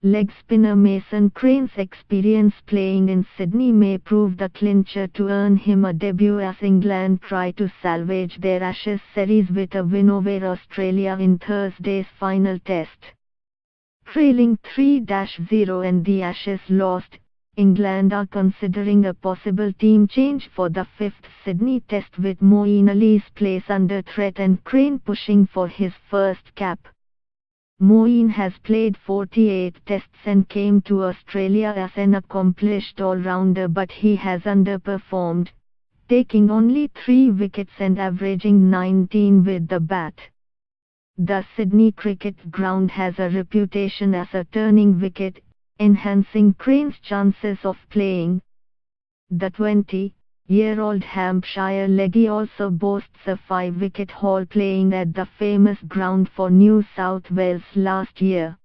Leg spinner Mason Crane's experience playing in Sydney may prove the clincher to earn him a debut as England try to salvage their Ashes series with a win over Australia in Thursday's final test. Trailing 3-0 and the Ashes lost, England are considering a possible team change for the fifth Sydney test with Moeen Ali's place under threat and Crane pushing for his first cap. Moeen has played 48 tests and came to Australia as an accomplished all-rounder, but he has underperformed, taking only 3 wickets and averaging 19 with the bat. The Sydney cricket ground has a reputation as a turning wicket, enhancing Crane's chances of playing. The 20-year-old Hampshire leggy also boasts a 5-wicket haul playing at the famous ground for New South Wales last year.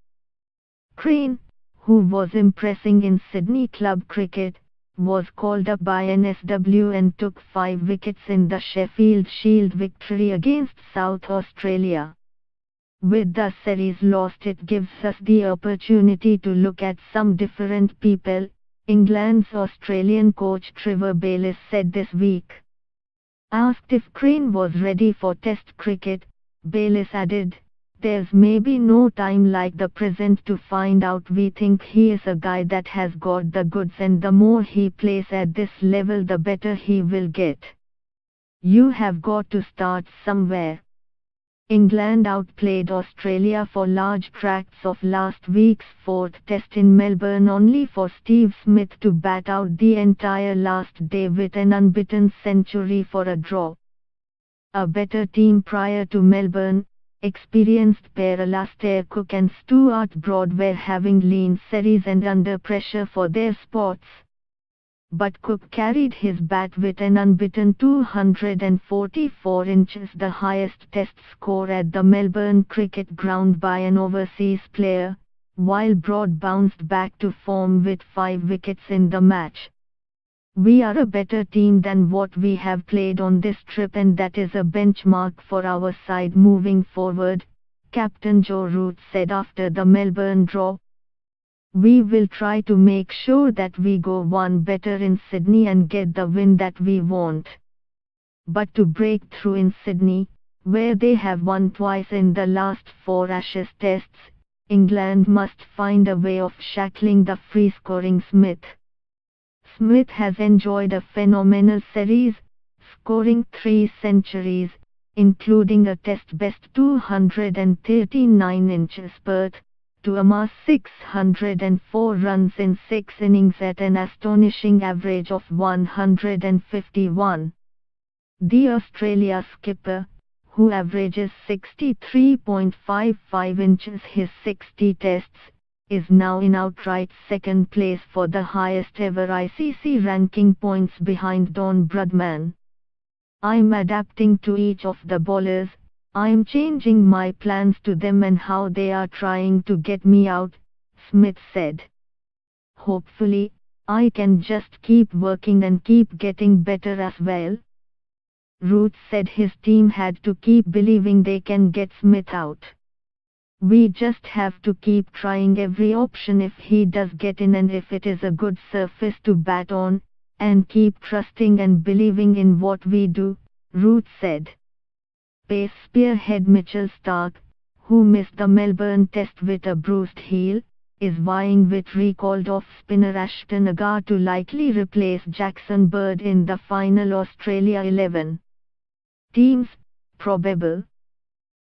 Crane, who was impressing in Sydney club cricket, was called up by NSW and took 5 wickets in the Sheffield Shield victory against South Australia. With the series lost, it gives us the opportunity to look at some different people, England's Australian coach Trevor Bayliss said this week. Asked if Crane was ready for Test cricket, Bayliss added, "There's maybe no time like the present to find out. We think he is a guy that has got the goods, and the more he plays at this level the better he will get. You have got to start somewhere." England outplayed Australia for large tracts of last week's fourth test in Melbourne, only for Steve Smith to bat out the entire last day with an unbeaten century for a draw. A better team prior to Melbourne, experienced pair Alastair Cook and Stuart Broad were having lean series and under pressure for their spots. But Cook carried his bat with an unbeaten 244 inches, the highest test score at the Melbourne cricket ground by an overseas player, while Broad bounced back to form with 5 wickets in the match. "We are a better team than what we have played on this trip, and that is a benchmark for our side moving forward," Captain Joe Root said after the Melbourne draw. "We will try to make sure that we go one better in Sydney and get the win that we want. But to break through in Sydney, where they have won twice in the last 4 Ashes tests, England must find a way of shackling the free-scoring Smith." Smith has enjoyed a phenomenal series, scoring 3 centuries, including a test-best 239-inch spurt, to amass 604 runs in 6 innings at an astonishing average of 151. The Australia skipper, who averages 63.55 inches his 60 tests, is now in outright second place for the highest ever ICC ranking, points behind Don Bradman. "I'm adapting to each of the bowlers. I'm changing my plans to them and how they are trying to get me out," Smith said. "Hopefully, I can just keep working and keep getting better as well." Root said his team had to keep believing they can get Smith out. "We just have to keep trying every option if he does get in and if it is a good surface to bat on, and keep trusting and believing in what we do," Root said. Pace spearhead Mitchell Starc, who missed the Melbourne test with a bruised heel, is vying with recalled off-spinner Ashton Agar to likely replace Jackson Bird in the final Australia 11. Teams, probable.